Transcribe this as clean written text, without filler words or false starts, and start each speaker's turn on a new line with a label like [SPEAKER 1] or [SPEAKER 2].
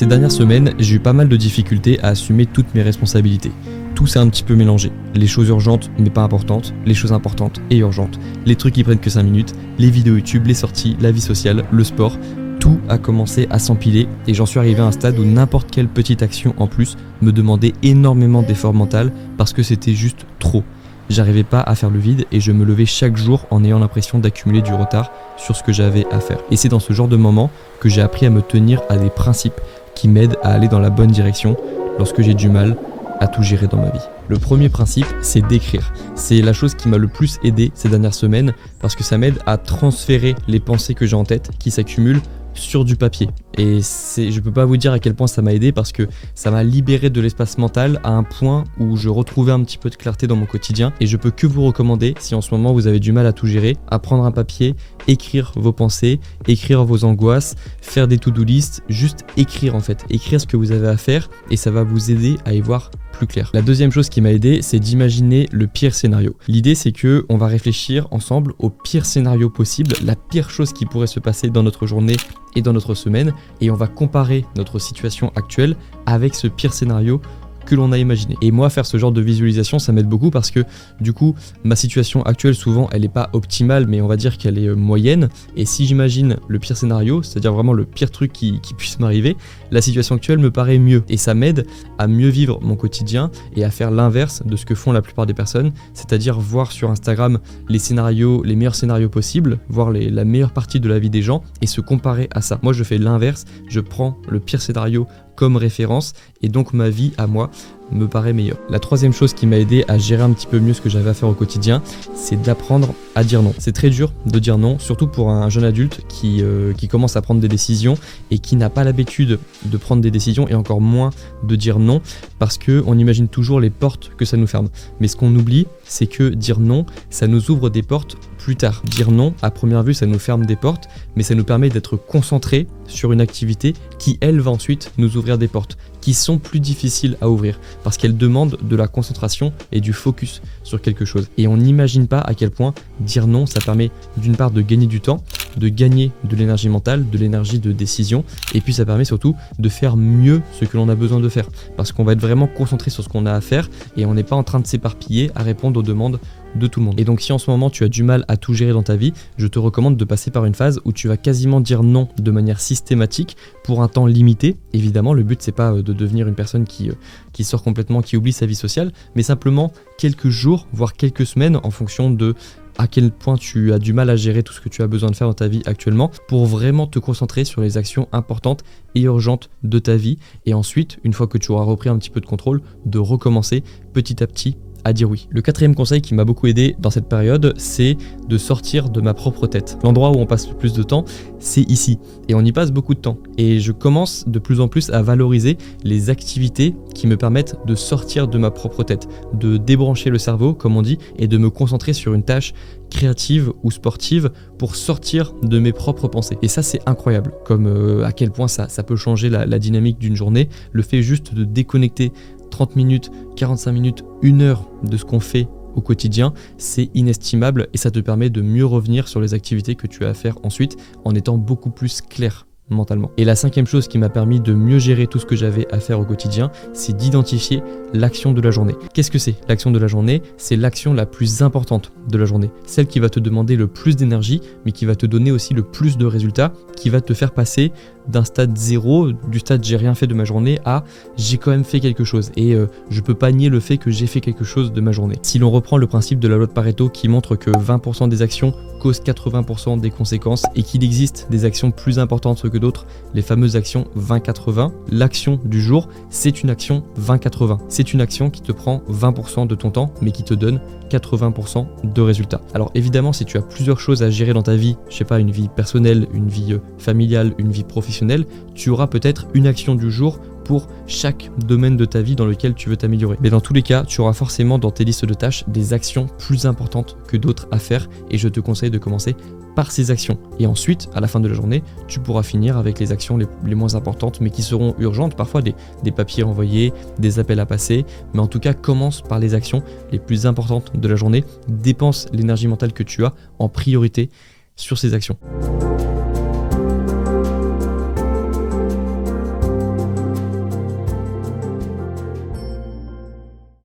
[SPEAKER 1] Ces dernières semaines, j'ai eu pas mal de difficultés à assumer toutes mes responsabilités. Tout s'est un petit peu mélangé. Les choses urgentes mais pas importantes, les choses importantes et urgentes, les trucs qui prennent que 5 minutes, les vidéos YouTube, les sorties, la vie sociale, le sport. Tout a commencé à s'empiler et j'en suis arrivé à un stade où n'importe quelle petite action en plus me demandait énormément d'effort mental parce que c'était juste trop. J'arrivais pas à faire le vide et je me levais chaque jour en ayant l'impression d'accumuler du retard sur ce que j'avais à faire. Et c'est dans ce genre de moment que j'ai appris à me tenir à des principes qui m'aident à aller dans la bonne direction lorsque j'ai du mal à tout gérer dans ma vie. Le premier principe, c'est d'écrire. C'est la chose qui m'a le plus aidé ces dernières semaines parce que ça m'aide à transférer les pensées que j'ai en tête qui s'accumulent sur du papier. Et je peux pas vous dire à quel point ça m'a aidé parce que ça m'a libéré de l'espace mental à un point où je retrouvais un petit peu de clarté dans mon quotidien et je peux que vous recommander, si en ce moment vous avez du mal à tout gérer, à prendre un papier, écrire vos pensées, écrire vos angoisses, faire des to-do list, juste écrire en fait, écrire ce que vous avez à faire et ça va vous aider à y voir plus clair. La deuxième chose qui m'a aidé, c'est d'imaginer le pire scénario. L'idée c'est que on va réfléchir ensemble au pire scénario possible, la pire chose qui pourrait se passer dans notre journée et dans notre semaine et on va comparer notre situation actuelle avec ce pire scénario que l'on a imaginé. Et moi, faire ce genre de visualisation, ça m'aide beaucoup parce que du coup, ma situation actuelle, souvent, elle n'est pas optimale, mais on va dire qu'elle est moyenne. Et si j'imagine le pire scénario, c'est-à-dire vraiment le pire truc qui puisse m'arriver, la situation actuelle me paraît mieux. Et ça m'aide à mieux vivre mon quotidien et à faire l'inverse de ce que font la plupart des personnes, c'est-à-dire voir sur Instagram les scénarios, les meilleurs scénarios possibles, voir la meilleure partie de la vie des gens et se comparer à ça. Moi, je fais l'inverse, je prends le pire scénario comme référence et donc ma vie à moi me paraît meilleure. La troisième chose qui m'a aidé à gérer un petit peu mieux ce que j'avais à faire au quotidien, c'est d'apprendre à dire non. C'est très dur de dire non, surtout pour un jeune adulte qui commence à prendre des décisions et qui n'a pas l'habitude de prendre des décisions et encore moins de dire non parce qu'on imagine toujours les portes que ça nous ferme. Mais ce qu'on oublie, c'est que dire non, ça nous ouvre des portes plus tard. Dire non, à première vue, ça nous ferme des portes, mais ça nous permet d'être concentrés sur une activité qui, elle, va ensuite nous ouvrir des portes qui sont plus difficiles à ouvrir parce qu'elles demandent de la concentration et du focus sur quelque chose. Et on n'imagine pas à quel point dire non, ça permet d'une part de gagner du temps, de gagner de l'énergie mentale, de l'énergie de décision, et puis ça permet surtout de faire mieux ce que l'on a besoin de faire parce qu'on va être vraiment concentré sur ce qu'on a à faire et on n'est pas en train de s'éparpiller à répondre aux demandes de tout le monde. Et donc si en ce moment tu as du mal à tout gérer dans ta vie, je te recommande de passer par une phase où tu vas quasiment dire non de manière systématique pour un temps limité. Évidemment, le but c'est pas de devenir une personne qui sort complètement, qui oublie sa vie sociale, mais simplement quelques jours, voire quelques semaines en fonction de à quel point tu as du mal à gérer tout ce que tu as besoin de faire dans ta vie actuellement pour vraiment te concentrer sur les actions importantes et urgentes de ta vie et ensuite, une fois que tu auras repris un petit peu de contrôle, de recommencer petit à petit à dire oui. Le quatrième conseil qui m'a beaucoup aidé dans cette période, c'est de sortir de ma propre tête. L'endroit où on passe le plus de temps, c'est ici. Et on y passe beaucoup de temps. Et je commence de plus en plus à valoriser les activités qui me permettent de sortir de ma propre tête, de débrancher le cerveau, comme on dit, et de me concentrer sur une tâche créative ou sportive pour sortir de mes propres pensées. Et ça, c'est incroyable, comme à quel point ça peut changer la dynamique d'une journée. Le fait juste de déconnecter 30 minutes, 45 minutes, 1 heure de ce qu'on fait au quotidien, c'est inestimable et ça te permet de mieux revenir sur les activités que tu as à faire ensuite en étant beaucoup plus clair mentalement. Et la cinquième chose qui m'a permis de mieux gérer tout ce que j'avais à faire au quotidien, c'est d'identifier l'action de la journée. Qu'est-ce que c'est l'action de la journée? C'est l'action la plus importante de la journée, celle qui va te demander le plus d'énergie, mais qui va te donner aussi le plus de résultats, qui va te faire passer d'un stade 0, du stade j'ai rien fait de ma journée à j'ai quand même fait quelque chose et je peux pas nier le fait que j'ai fait quelque chose de ma journée. Si l'on reprend le principe de la loi de Pareto qui montre que 20% des actions causent 80% des conséquences et qu'il existe des actions plus importantes que d'autres, les fameuses actions 20-80, l'action du jour, c'est une action 20-80. C'est une action qui te prend 20% de ton temps mais qui te donne 80% de résultats. Alors évidemment, si tu as plusieurs choses à gérer dans ta vie, je sais pas, une vie personnelle, une vie familiale, une vie professionnelle, tu auras peut-être une action du jour pour chaque domaine de ta vie dans lequel tu veux t'améliorer. Mais dans tous les cas, tu auras forcément dans tes listes de tâches des actions plus importantes que d'autres à faire et je te conseille de commencer par ces actions. Et ensuite, à la fin de la journée, tu pourras finir avec les actions les moins importantes mais qui seront urgentes, parfois des papiers envoyés, des appels à passer, mais en tout cas, commence par les actions les plus importantes de la journée, dépense l'énergie mentale que tu as en priorité sur ces actions.